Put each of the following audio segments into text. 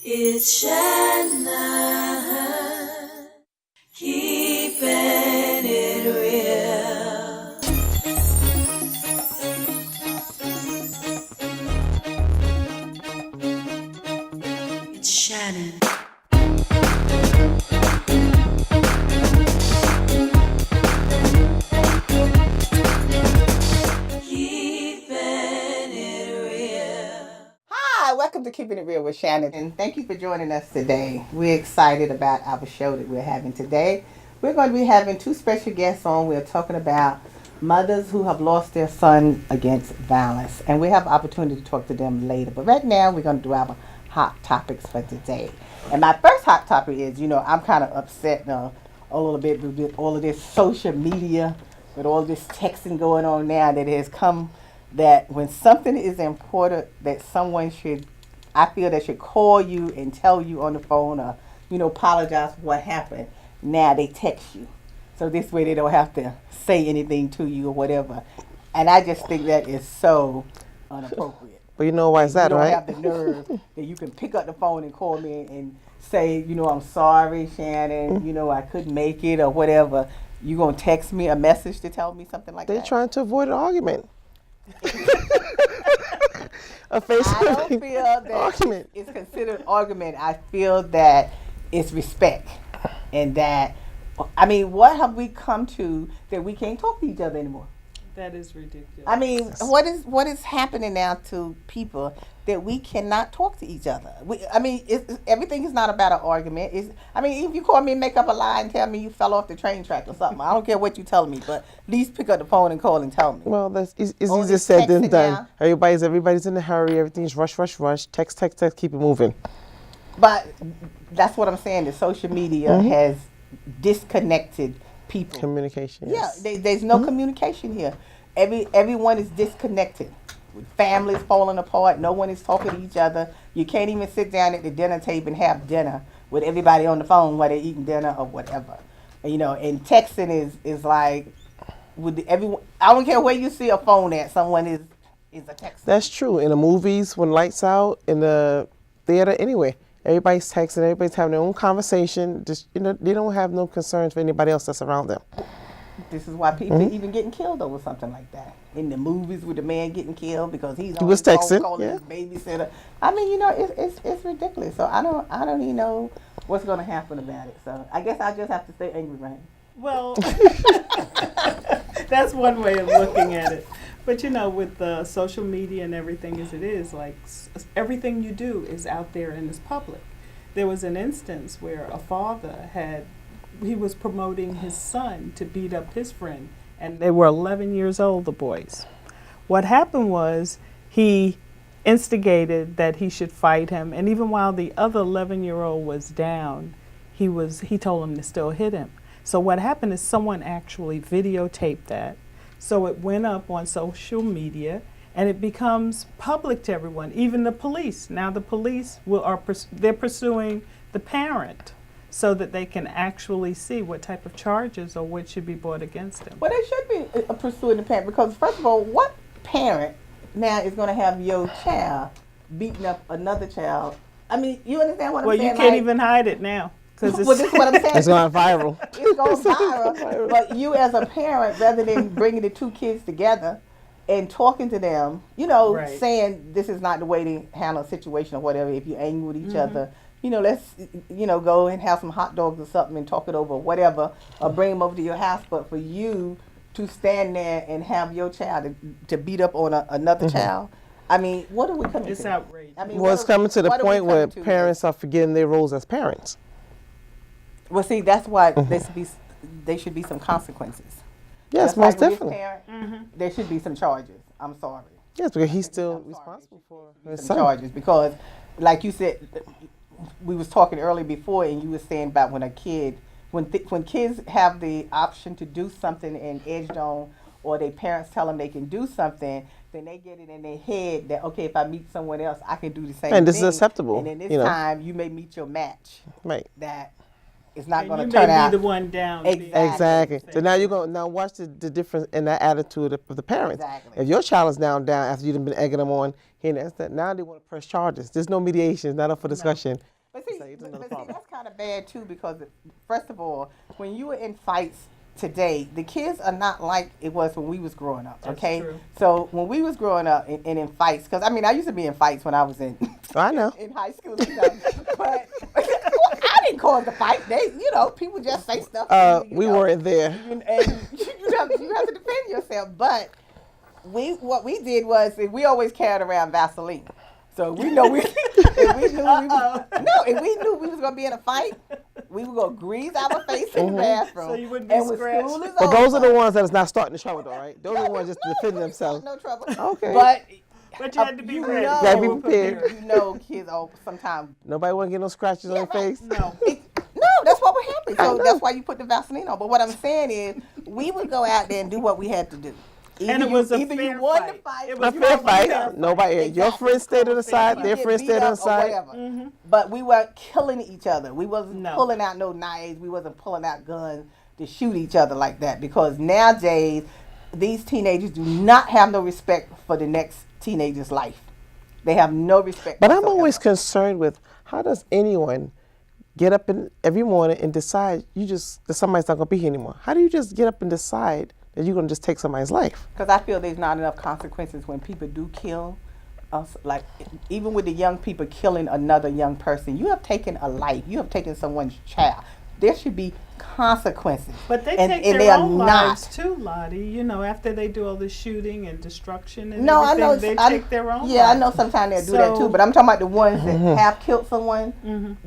It's Shannon, keeping it real. It's Shannon. Welcome to Keeping It Real with Shannon, and thank you for joining us today. We're excited about our show that we're having today. We're going to be having two special guests on. We're talking about mothers who have lost their son against violence, and we have opportunity to talk to them later. But right now, we're going to do our hot topics for today. And my first hot topic is, I'm kind of upset a little bit with all of this social media, with all this texting going on now that has come that when something is important that someone should, I feel they should call you and tell you on the phone or, apologize for what happened. Now they text you. So this way they don't have to say anything to you or whatever. And I just think that is so inappropriate. But you know why is that, right? You don't have the nerve that you can pick up the phone and call me and say, I'm sorry, Shannon, I couldn't make it or whatever. You going to text me a message to tell me something like that? They're trying to avoid an argument. I don't feel that argument. It's considered argument. I feel that it's respect, and that, what have we come to that we can't talk to each other anymore? That is ridiculous. What is happening now to people that we cannot talk to each other? Everything is not about an argument. If you call me and make up a lie and tell me you fell off the train track or something, I don't care what you telling me, but at least pick up the phone and call and tell me. Well, it's easier said than done. Everybody's in a hurry. Everything's rush. Text. Keep it moving. But that's what I'm saying. The social media has disconnected people. Communication. Yes. Yeah, there's no communication here. Everyone is disconnected. Families falling apart. No one is talking to each other. You can't even sit down at the dinner table and have dinner with everybody on the phone while they're eating dinner or whatever. And texting is like with everyone. I don't care where you see a phone at. Someone is a texter. That's true. In the movies, when lights out, in the theater, anyway. Everybody's texting, everybody's having their own conversation. Just they don't have no concerns for anybody else that's around them. This is why people even getting killed over something like that. In the movies with the man getting killed because he was texting, calling his babysitter. It's ridiculous. So I don't even know what's going to happen about it. So I guess I just have to stay angry, right? Well, that's one way of looking at it. But with social media and everything as it is, like everything you do is out there and is public. There was an instance where a father he was promoting his son to beat up his friend, and they were 11 years old, the boys. What happened was he instigated that he should fight him, and even while the other 11-year-old was down, he told him to still hit him. So what happened is someone actually videotaped that. So it went up on social media, and it becomes public to everyone, even the police. Now the police they're pursuing the parent so that they can actually see what type of charges or what should be brought against them. Well, they should be pursuing the parent because, first of all, what parent now is going to have your child beating up another child? You understand what I'm saying? Well, you can't even hide it now. This is what I'm saying. It's going viral. It's going viral. But you as a parent, rather than bringing the two kids together and talking to them, right. saying this is not the way to handle a situation or whatever, if you're angry with each other, let's, go and have some hot dogs or something and talk it over or whatever, or bring them over to your house. But for you to stand there and have your child to beat up on another child, what are we coming to? It's outrageous. It's coming to the point where parents are forgetting their roles as parents. Well, see, that's why there should be some consequences. Yes, just most like definitely. There should be some charges. I'm sorry. Yes, because he's still responsible for his son. Charges because, like you said, we was talking earlier before, and you were saying about when kids have the option to do something and edged on, or their parents tell them they can do something, then they get it in their head that, okay, if I meet someone else, I can do the same thing. And this is acceptable. And then this time, you may meet your match. Right. That it's not going to turn out. You may be the one down. Exactly. So now you're going to watch the difference in that attitude of the parents. Exactly. If your child is down after you've been egging them on, now they want to press charges. There's no mediation. It's not up for discussion. another But see, problem. that's kind of bad too because, first of all, when you were in fights today, the kids are not like it was when we was growing up. That's Okay, true. so when we was growing up and in fights, because I mean, I used to be in fights when I was in I know. in high school, and stuff, but I didn't cause the fight. They, people just say stuff. To you, We weren't there. and you have to defend yourself. But what we did was we always carried around Vaseline. So we know if we knew we was gonna be in a fight, we were gonna grease our face in the bathroom. So you wouldn't be and when scratched. school is But those are over, the ones that is not starting the trouble, though, right? Those are the ones just defending we themselves. no trouble. Okay. But you had to be ready. Gotta be prepared. Kids sometimes. Nobody want to get no scratches on their face. No. No, that's what would happen. So that's why you put the Vaseline on. But what I'm saying is, we would go out there and do what we had to do. And it was a either fair you won fight. the fight. It or was A you fair didn't win the fight. Nobody. Your Exactly. friends stayed on the side. You Their get friends beat stayed on up the or side. whatever. But we weren't killing each other. We wasn't No. pulling out no knives. We wasn't pulling out guns to shoot each other like that. Because nowadays, these teenagers do not have no respect for the next teenager's life. They have no respect. But I'm whatsoever. always concerned with how does anyone get up every morning and decide that somebody's not going to be here anymore? How do you just get up and decide that you're going to just take somebody's life? Because I feel there's not enough consequences when people do kill us. Like, even with the young people killing another young person, you have taken a life. You have taken someone's child. There should be consequences. But they and take they their are own not. lives too, Lottie. After they do all the shooting and destruction and No, I everything, know. they take their own Yeah, I lives. know sometimes they'll do that too. But I'm talking about the ones that have killed someone.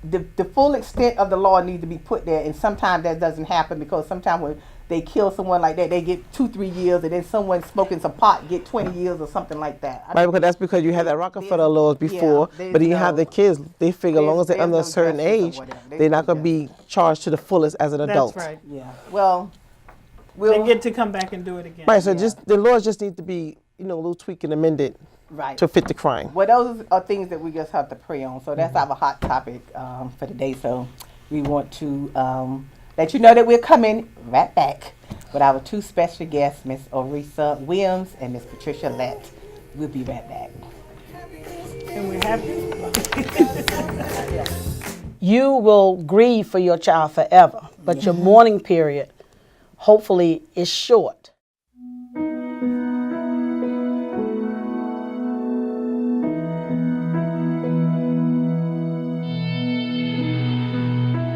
The full extent of the law needs to be put there. And sometimes that doesn't happen because sometimes when they kill someone like that, they get 2-3 years, and then someone smoking some pot get 20 years or something like that. Right, because that's because you had that Rockefeller laws before, there's but then you have no- the kids. They figure as long as they're there's under no a certain justice or age, whatever. There's they're no not going to be charged to the fullest as an adult. That's right. Yeah. Well, They get to come back and do it again. Right, so just the laws just need to be, a little tweaked and amended right. to fit the crime. Well, those are things that we just have to pray on. So that's our hot topic for today. So we want to let you know that we're coming right back with our two special guests, Miss Orisa Williams and Miss Patricia Lett. We'll be right back. And we're happy. You will grieve for your child forever, but your mourning period hopefully is short.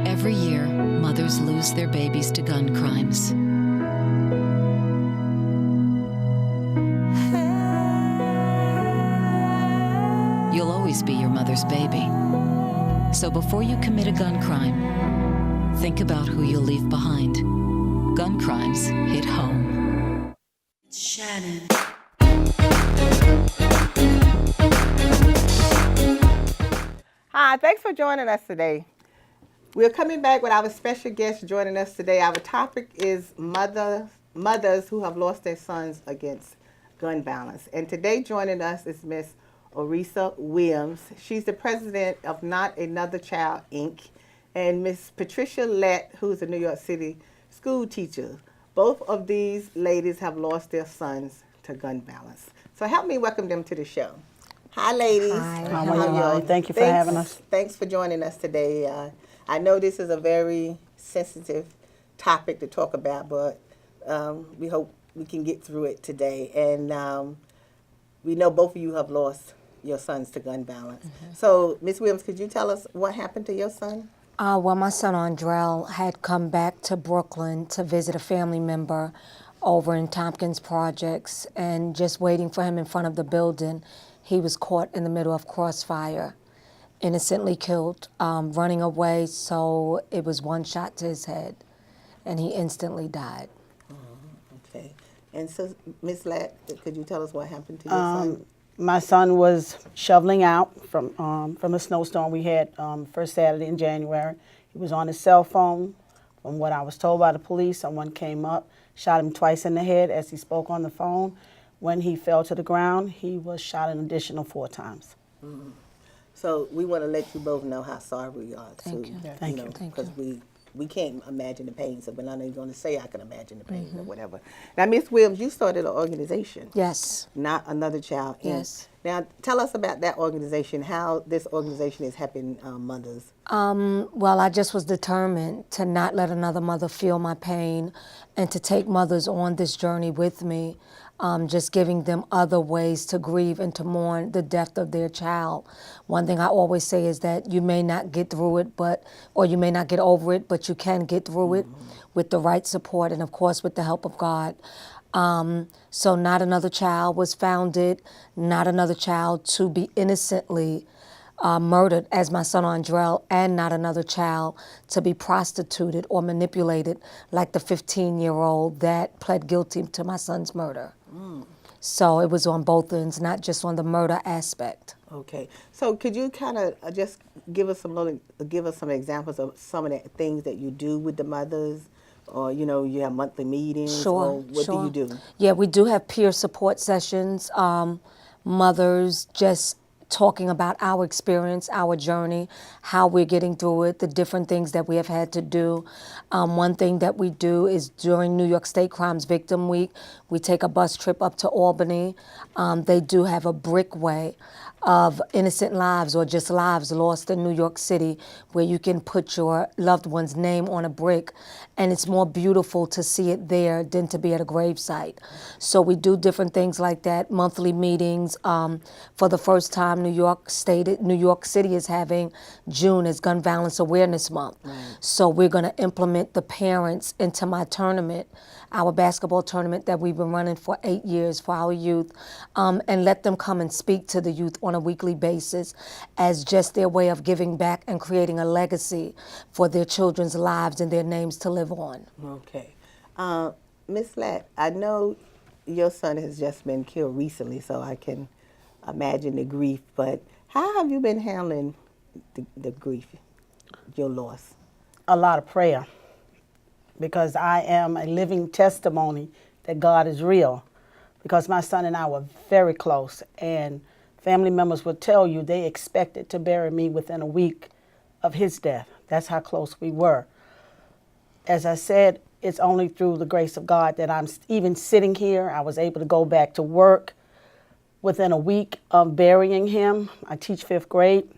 Every year, mothers lose their babies to gun crimes. You'll always be your mother's baby. So before you commit a gun crime, think about who you'll leave behind. Gun crimes hit home. Shannon. Hi, thanks for joining us today. We're coming back with our special guest joining us today. Our topic is mothers who have lost their sons against gun violence. And today joining us is Miss Orisa Williams. She's the president of Not Another Child, Inc. And Miss Patricia Lett, who's a New York City school teacher. Both of these ladies have lost their sons to gun violence. So help me welcome them to the show. Hi, ladies. Hi. How How are you, are Lottie? Thank you for having us. Thanks for joining us today. I know this is a very sensitive topic to talk about, but we hope we can get through it today. And we know both of you have lost your sons to gun violence. So, Ms. Williams, could you tell us what happened to your son? Well, my son Andrell had come back to Brooklyn to visit a family member over in Tompkins Projects, and just waiting for him in front of the building, he was caught in the middle of crossfire, innocently killed, running away, so it was one shot to his head, and he instantly died. Okay. And so, Ms. Lett, could you tell us what happened to your son? My son was shoveling out from a snowstorm we had first Saturday in January. He was on his cell phone. From what I was told by the police, someone came up, shot him twice in the head as he spoke on the phone. When he fell to the ground, he was shot an additional 4 times. So we want to let you both know how sorry we are. Thank you. Thank you. Thank Because you. we we can't imagine the pain, so we're not even going to say I can imagine the pain or whatever. Now, Miss Williams, you started an organization. Yes. Not Another Child. Yes. Now, tell us about that organization, how this organization is helping mothers. Well, I just was determined to not let another mother feel my pain and to take mothers on this journey with me, just giving them other ways to grieve and to mourn the death of their child. One thing I always say is that you may not get through it, or you may not get over it, but you can get through it with the right support and, of course, with the help of God. So Not Another Child was founded, Not Another Child to be innocently murdered as my son Andrell, and Not Another Child to be prostituted or manipulated like the 15-year-old that pled guilty to my son's murder. So it was on both ends, not just on the murder aspect. Okay, so could you kind of just give us some examples of some of the things that you do with the mothers, or you have monthly meetings? Sure, or what sure. do you do? Yeah, we do have peer support sessions. Mothers just talking about our experience, our journey, how we're getting through it, the different things that we have had to do. One thing that we do is during New York State Crimes Victim Week, we take a bus trip up to Albany. They do have a brickway of innocent lives or just lives lost in New York City where you can put your loved one's name on a brick, and it's more beautiful to see it there than to be at a gravesite. So we do different things like that, monthly meetings. For the first time, New York City is having June as Gun Violence Awareness Month. So we're going to implement the parents into my tournament, our basketball tournament that we've been running for 8 years for our youth, and let them come and speak to the youth on a weekly basis as just their way of giving back and creating a legacy for their children's lives and their names to live on. Okay. Miss Latt, I know your son has just been killed recently, so I can imagine the grief, but how have you been handling the grief, your loss? A lot of prayer, because I am a living testimony that God is real, because my son and I were very close, and family members would tell you they expected to bury me within a week of his death. That's how close we were. As I said, it's only through the grace of God that I'm even sitting here. I was able to go back to work within a week of burying him. I teach 5th grade,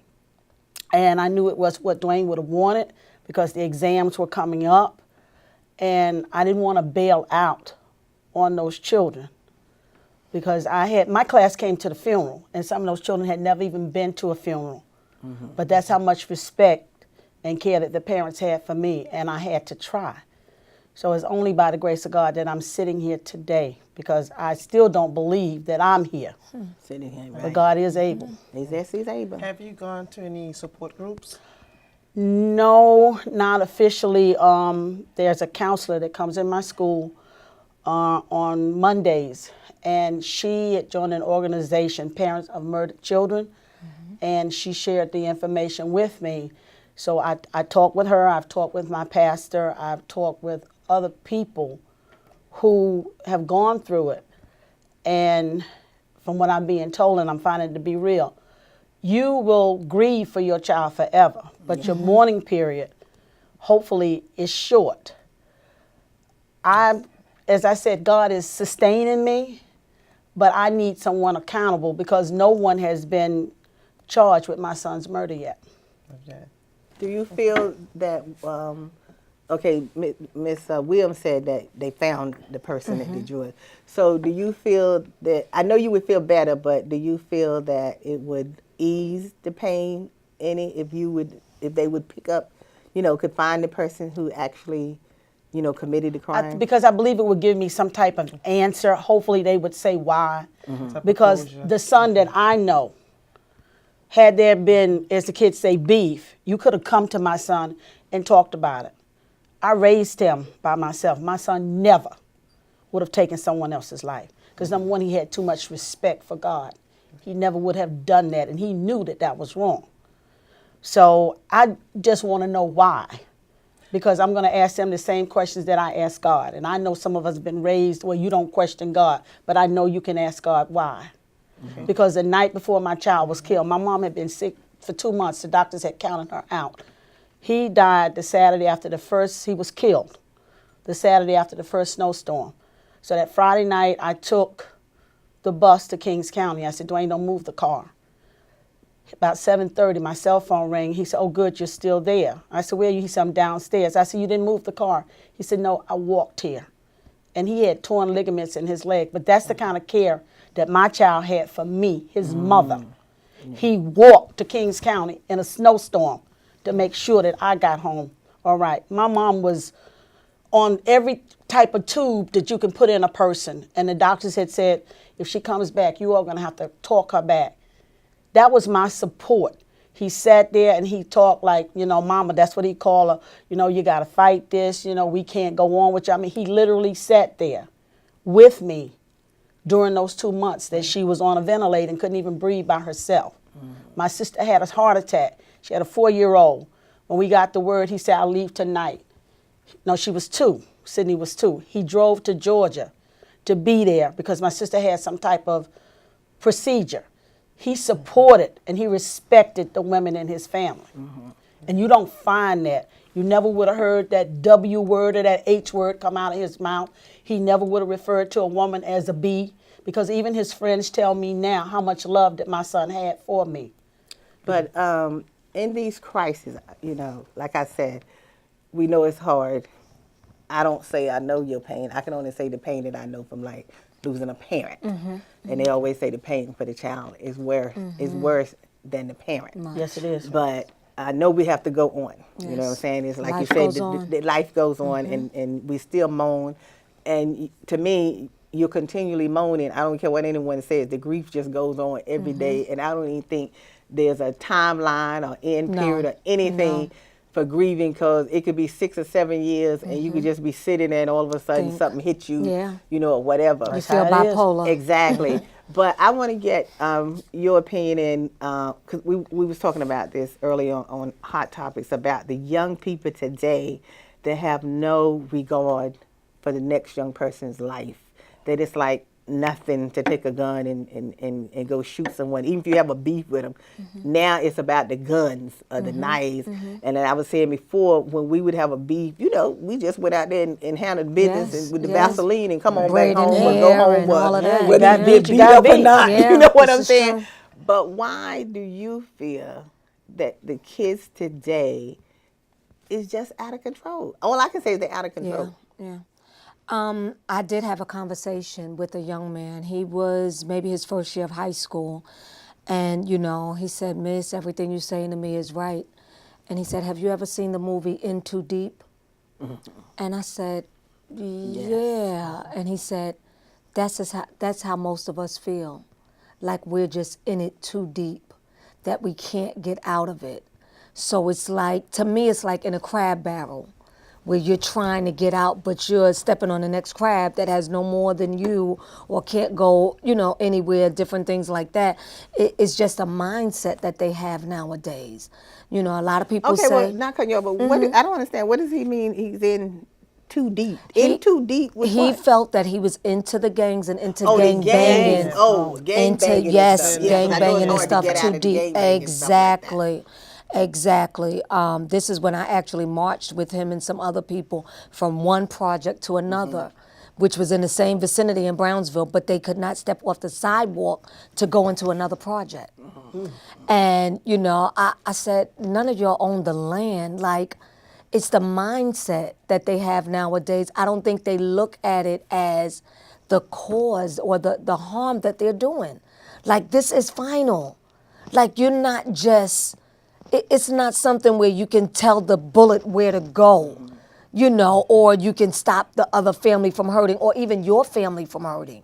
and I knew it was what Dwayne would have wanted because the exams were coming up, and I didn't want to bail out on those children because my class came to the funeral, and some of those children had never even been to a funeral. But that's how much respect and care that the parents had for me, and I had to try. So it's only by the grace of God that I'm sitting here today, because I still don't believe that I'm here. Sitting here, right? But God is able. Yes, he's able. Have you gone to any support groups? No, not officially. There's a counselor that comes in my school on Mondays, and she had joined an organization, Parents of Murdered Children, and she shared the information with me. So I talked with her, I've talked with my pastor, I've talked with other people who have gone through it. And from what I'm being told, and I'm finding it to be real, you will grieve for your child forever, but your mourning period hopefully is short. As I said, God is sustaining me, but I need someone accountable because no one has been charged with my son's murder yet. Okay. Do you feel that, okay, Miss Williams said that they found the person that did yours. So do you feel that, I know you would feel better, but do you feel that it would ease the pain any if they would pick up, could find the person who actually, committed the crime? Because I believe it would give me some type of answer. Hopefully they would say why. Because the son that I know, had there been, as the kids say, beef, you could have come to my son and talked about it. I raised him by myself. My son never would have taken someone else's life. Because number one, he had too much respect for God. He never would have done that, and he knew that that was wrong. So I just want to know why. Because I'm going to ask them the same questions that I ask God. And I know some of us have been raised where you don't question God, but I know you can ask God why. Because the night before my child was killed, my mom had been sick for 2 months. The doctors had counted her out. He died the Saturday after he was killed the Saturday after the first snowstorm. So that Friday night, I took the bus to Kings County. I said, Dwayne, don't move the car. About 7:30, my cell phone rang. He said, oh, good, you're still there. I said, where are you? He said, I'm downstairs. I said, you didn't move the car. He said, no, I walked here. And he had torn ligaments in his leg. But that's the kind of care that my child had for me, his mother. He walked to Kings County in a snowstorm to make sure that I got home all right. My mom was on every type of tube that you can put in a person. And the doctors had said, if she comes back, you are going to have to talk her back. That was my support. He sat there and he talked like, mama, that's what he called her. You got to fight this. We can't go on with you. I mean, he literally sat there with me during those 2 months that she was on a ventilator and couldn't even breathe by herself. My sister had a heart attack. She had a 4-year-old. When we got the word, he said, I'll leave tonight. No, she was 2. Sydney was 2. He drove to Georgia to be there because my sister had some type of procedure. He supported and he respected the women in his family. And you don't find that. You never would have heard that W word or that H word come out of his mouth. He never would have referred to a woman as a B, because even his friends tell me now how much love that my son had for me. But in these crises, like I said, we know it's hard. I don't say I know your pain. I can only say the pain that I know from like losing a parent. And they always say the pain for the child is worse than the parent. Yes, it is. But I know we have to go on. Yes. You know what I'm saying? It's like Life you goes said, on. the life goes on, and we still moan. And to me, you're continually moaning. I don't care what anyone says. The grief just goes on every day, and I don't even think there's a timeline or end period or anything for grieving, because it could be 6 or 7 years, and you could just be sitting there, and all of a sudden something hits you, or whatever. You feel bipolar. Exactly. But I want to get your opinion in, because we was talking about this earlier on Hot Topics, about the young people today that have no regard for the next young person's life. That it's like nothing to take a gun and go shoot someone, even if you have a beef with them. Now it's about the guns or the knives. And I was saying before, when we would have a beef, we just went out there and handled business and with the Vaseline and come on back home or go home, all of that. whether you get beat gotta up or beat. not. Yeah, You know what I'm this is saying? true. But why do you feel that the kids today is just out of control? All I can say is they're out of control. Yeah. I did have a conversation with a young man. He was maybe his first year of high school. And, he said, Miss, everything you're saying to me is right. And he said, have you ever seen the movie In Too Deep? And I said, yeah. And he said, that's how most of us feel. Like we're just in it too deep, that we can't get out of it. So it's like, to me, it's like in a crab barrel, where you're trying to get out, but you're stepping on the next crab that has no more than you or can't go, anywhere, different things like that. It's just a mindset that they have nowadays. A lot of people say... Okay, well, not cutting you off, but I don't understand. What does he mean he's in too deep? Too deep with He what? felt that he was into the gangs and into the gang banging. gang banging and stuff. Gang I know it's banging and hard to stuff get out too of the deep. gang banging and stuff like that. Exactly. This is when I actually marched with him and some other people from one project to another, which was in the same vicinity in Brownsville, but they could not step off the sidewalk to go into another project. And, I said, none of y'all own the land. Like, it's the mindset that they have nowadays. I don't think they look at it as the cause or the harm that they're doing. Like, this is final. Like, you're not just... It's not something where you can tell the bullet where to go, or you can stop the other family from hurting, or even your family from hurting,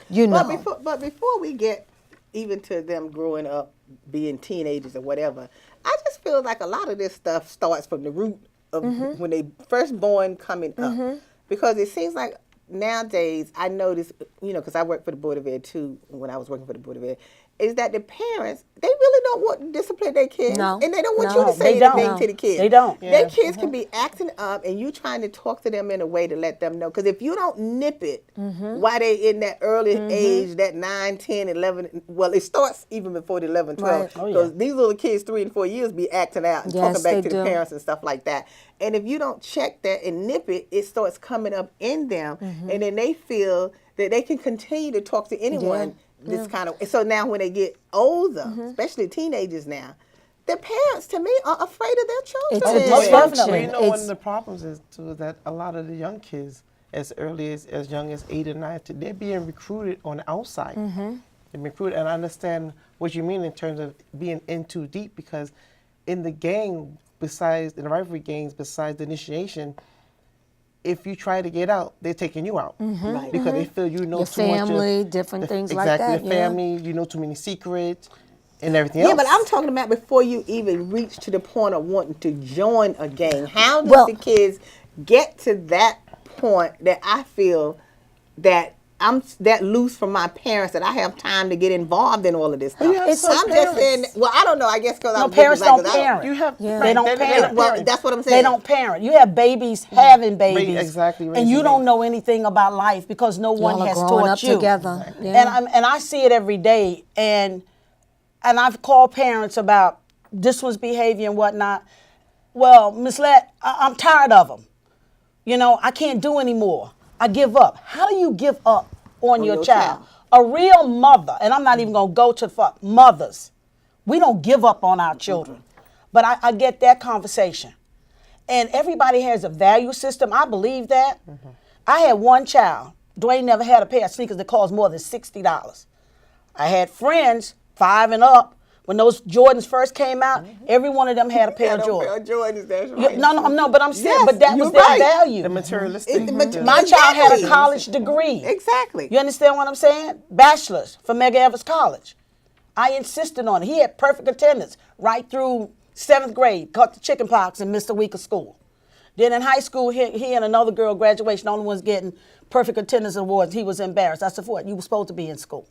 But before we get even to them growing up, being teenagers or whatever, I just feel like a lot of this stuff starts from the root of when they first born coming up. Because it seems like nowadays, I notice, because I worked for the Board of Ed too when I was working for the Board of Ed, is that the parents, they really don't want to discipline their kids. No. And they don't want No. you to say They don't. anything to the kids. They don't. Their kids can be acting up and you trying to talk to them in a way to let them know. Because if you don't nip it while they in that early age, that 9, 10, 11, well, it starts even before the 11, 12. Right. Oh, yeah. Because these little kids, 3 and 4 years, be acting out and Yes, talking back they to the do. parents and stuff like that. And if you don't check that and nip it, it starts coming up in them. And then they feel that they can continue to talk to anyone this kind of. So now when they get older, especially teenagers now, the parents, to me, are afraid of their children. It's a Most dysfunction. definitely. You know, one It's- of the problems is too that a lot of the young kids, as early as young as 8 or 9, they're being recruited on the outside. They're recruited, and I understand what you mean in terms of being in too deep, because in the gang, besides in the rivalry games, besides the initiation, if you try to get out, they're taking you out because they feel you know Your too much. family, different things like exactly, that, the yeah. family, you know too many secrets and everything Yeah, else. but I'm talking about before you even reach to the point of wanting to join a gang. How does Well- the kids get to that point that I feel that I'm that loose from my parents that I have time to get involved in all of this stuff? you have I'm some just saying. parents. Well, I don't know. I guess because I No, was parents black, don't 'cause I parent. You have Yeah. They don't they're parent. Well, that's what I'm saying. They don't parent. You have babies having babies, exactly, and raising you don't babies. know anything about life because no one Y'all are has growing taught up you. together. Yeah. And I see it every day, and I've called parents about this one's behavior and whatnot. Well, Miss Lett, I'm tired of them. You know, I can't do anymore. I give up. How do you give up on your child? A real mother, and I'm not even gonna go to mothers. We don't give up on our children. But I get that conversation. And everybody has a value system. I believe that. I had one child. Dwayne never had a pair of sneakers that cost more than $60. I had friends, 5 and up, when those Jordans first came out, every one of them had a pair of Jordans. Jordans, that's Yeah, right. no, but I'm saying, Yes, but that you're was their right. value. the materialistic. My child had a Exactly. college degree. Exactly. You understand what I'm saying? Bachelor's from Medgar Evers College. I insisted on it. He had perfect attendance right through 7th grade, caught the chicken pox and missed a week of school. Then in high school, he and another girl graduation, the only ones getting perfect attendance awards. He was embarrassed. I said, "What? You were supposed to be in school."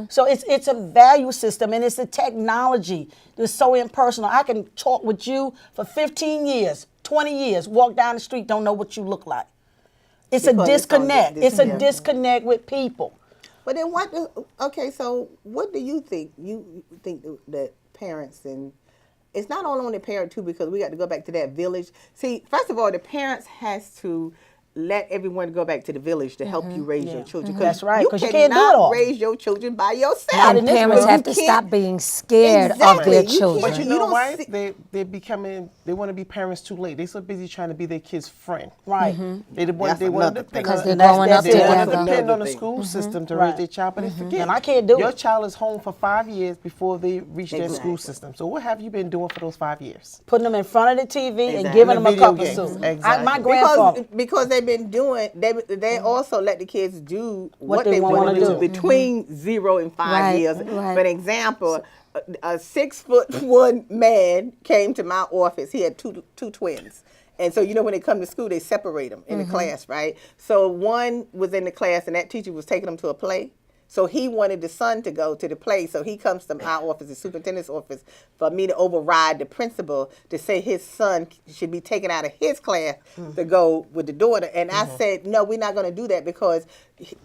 So it's a value system, and it's a technology that's so impersonal. I can talk with you for 15 years, 20 years, walk down the street, don't know what you look like. It's Because a it's on the disconnect. It's a disconnect. disconnect with people. But then okay, so what do you think? You think that parents, and it's not only on the parent too, because we got to go back to that village. See, first of all, the parents has to let everyone go back to the village to help you raise your children. That's right, You 'cause you can't do it cannot all. raise your children by yourself. Not in And this parents world. have to You can't- stop being scared of Exactly. their You can't- children. But you You know don't why? see- They want to be parents too late. They're so busy trying to be their kid's friend. Right. They want to another depend thing. Because on they're That's- growing up that's- they want to together. depend on the Another thing. school system to Right. raise their child, but they forget. And I can't do Your it. child is home for 5 years before they reach their Exactly. school system. So what have you been doing for those 5 years? Putting them in front of the TV and Exactly. giving And them a the video cup of games. soup. Exactly. My grandfather. Because they've been doing, they also let the kids do what they they wanna want to do do. between 0 and 5 Right, years. right. For example, a 6'1" man came to my office. He had two twins. And so, when they come to school, they separate them in the class, right? So one was in the class, and that teacher was taking them to a play. So he wanted the son to go to the play. So he comes to my office, the superintendent's office, for me to override the principal to say his son should be taken out of his class to go with the daughter. And I said, no, we're not going to do that because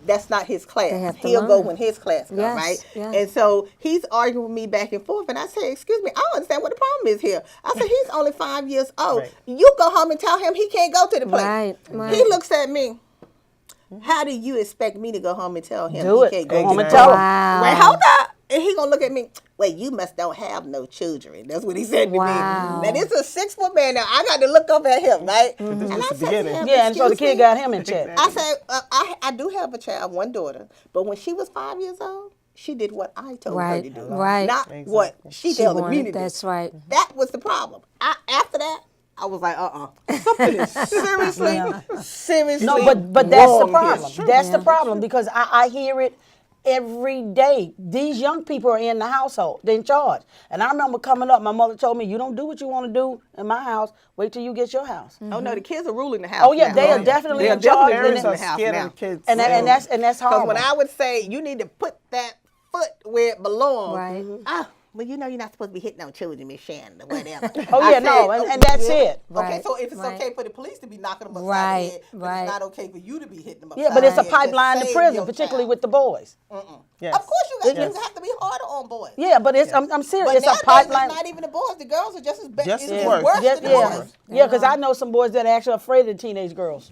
that's not his They class. have to He'll go learn. when his class goes, Yes, right? yes. And so he's arguing with me back and forth. And I said, excuse me, I don't understand what the problem is here. I said, he's only 5 years old. Right. You go home and tell him he can't go to the play. Right, right. He looks at me. How do you expect me to go home and tell him Do he it. can't Go go home to and the tell play? him. Wow. Wait, hold up. And he gonna look at me. Wait, you must don't have no children. That's what he said to Wow. me. Now this is a 6-foot man. Now I got to look up at him, right? This And is I the said to beginning. him, Yeah, and so the "Excuse kid me?" got him in check. I said, I do have a child, one daughter, but when she was 5 years old, she did what I told her Right, to do, right. not Exactly. what she She told me wanted- to do. that's right. That was the problem. After that, I was like, something is seriously. No, but that's the wrong here. problem. That's the problem because I hear it every day. These young people are in the household. They're in charge. And I remember coming up, my mother told me, you don't do what you want to do in my house. Wait till you get your house. Oh no, the kids are ruling the house. Oh, yeah, now. they are definitely They are in charge. definitely Parents ruling are the house scared now. of the kids. And that's Because horrible. when I would say you need to put that foot where it belongs. Right. Ah, well, you know you're not supposed to be hitting on children, Miss Shannon, or whatever. Oh, I yeah, said, no, and that's really? it. Okay, Right, so if it's right. okay for the police to be knocking them upside Right, the head, but right. it's not okay for you to be hitting them upside Yeah, but it's the a head to pipeline to save prison, your particularly child. with the boys. Yes. Of course you Yes. have to be harder on boys. Yeah, but it's I'm serious. But It's a nowadays, pipeline. it's not even the boys. The girls are just as bad. Just It's as worse, worse. than the yeah, boys. yeah, because I know some boys that are actually afraid of teenage girls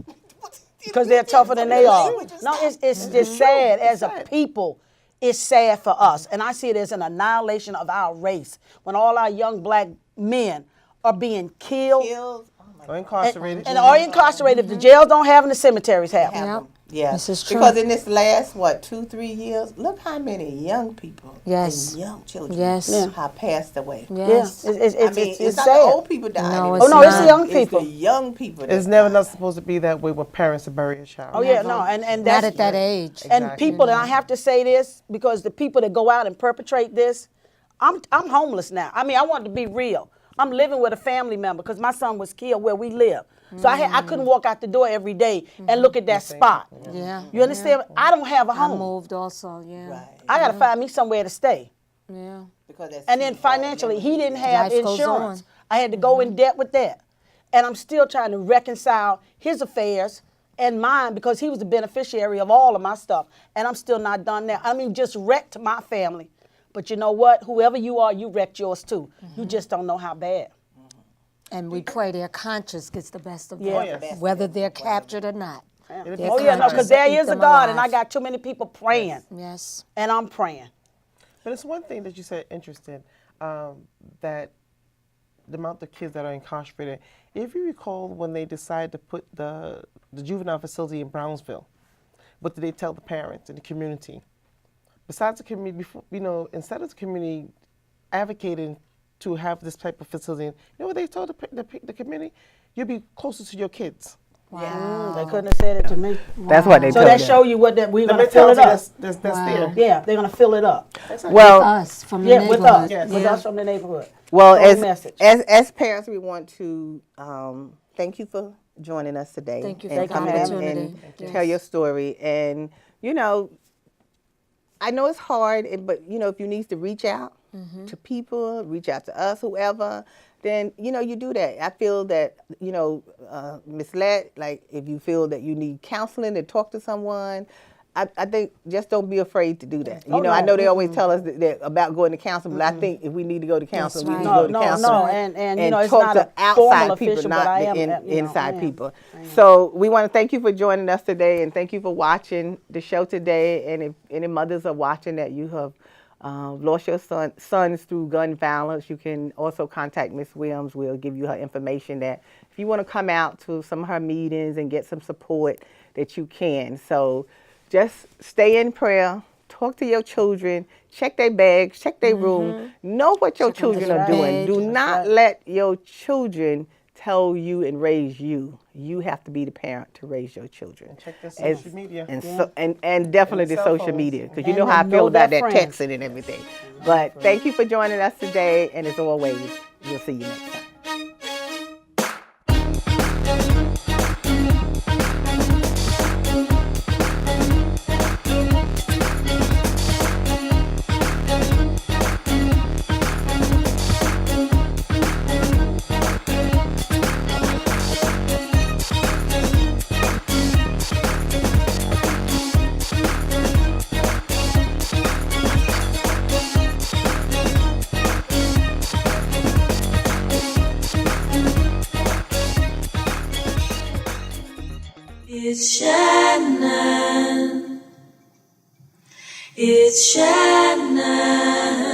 because they're tougher than they are. No, it's just sad as a people. It's sad for us, and I see it as an annihilation of our race when all our young black men are being killed Kills. Oh my Or incarcerated. and are incarcerated. If the jails don't have them, the cemeteries have them. Yep. Yeah, This is true. because in this last 2-3 years, look how many young people, Yes. and young children, Yes. Yeah. have passed away. Yes. Yeah, it's I mean, it's not sad. the old people dying. No, anymore. it's Oh no, it's the not. young It's people. the young people. It's never not supposed to be that way when parents are burying a child. Oh yeah, no, and Not that's at that age. and Exactly. people, and I have to say this because the people that go out and perpetrate this, I'm homeless now. I mean, I want to be real. I'm living with a family member because my son was killed where we live. So I couldn't walk out the door every day and look at that spot. Yeah. You understand? I don't have a I home. moved also, yeah. Right. I got to find me somewhere to stay. Yeah. Because that's And then too hard. financially, he didn't have Life goes insurance. on. I had to go in debt with that. And I'm still trying to reconcile his affairs and mine because he was the beneficiary of all of my stuff. And I'm still not done there. I mean, just wrecked my family. But you know what? Whoever you are, you wrecked yours too. You just don't know how bad. And we pray their conscience gets the best of Yeah. them, whether they're captured or not. It'll be Their Oh yeah, no, conscience because there will eat is a them God, and I alive. got too many people praying, Yes. and I'm praying. But it's one thing that you said interesting, that the amount of kids that are incarcerated. If you recall when they decided to put the juvenile facility in Brownsville, what did they tell the parents and the community? Besides the community, before, instead of the community advocating to have this type of facility, you know what they told the community? You'll be closer to your kids. They couldn't have said it to me. That's what they So told that them. show you what that we're The gonna fill it mentality up. that's Wow. there. Yeah, they're gonna fill it up. Well, Us from the Yeah, with neighborhood. us, Yes. with Yeah. us from the neighborhood. Well, Strong message. as parents, we want to thank you for joining us today. Thank you for and the coming in opportunity. and Yes. tell your story. And I know it's hard, but if you need to reach out to people, reach out to us, whoever, then you do that. I feel that Miss Lett, like if you feel that you need counseling and talk to someone. I think just don't be afraid to do that. Oh, I no. know they always tell us that about going to counseling, but I think if we need to go to counseling, we right. need to No, go to no, counseling. no, and it's talk not to a outside formal people, official, not but I the am, I inside am. people. So we want to thank you for joining us today, and thank you for watching the show today. And if any mothers are watching that you have lost your sons through gun violence, you can also contact Miss Williams. We'll give you her information that if you want to come out to some of her meetings and get some support, that you can. So just stay in prayer. Talk to your children. Check their bags. Check their room. Know what your children are doing. Do not let your children tell you and raise you. You have to be the parent to raise your children. Check their social media. And definitely And the cell social phones. media, because you And know how I know feel about their that friends. texting and everything. But thank you for joining us today, and as always, we'll see you next time. It's Shannon. It's Shannon.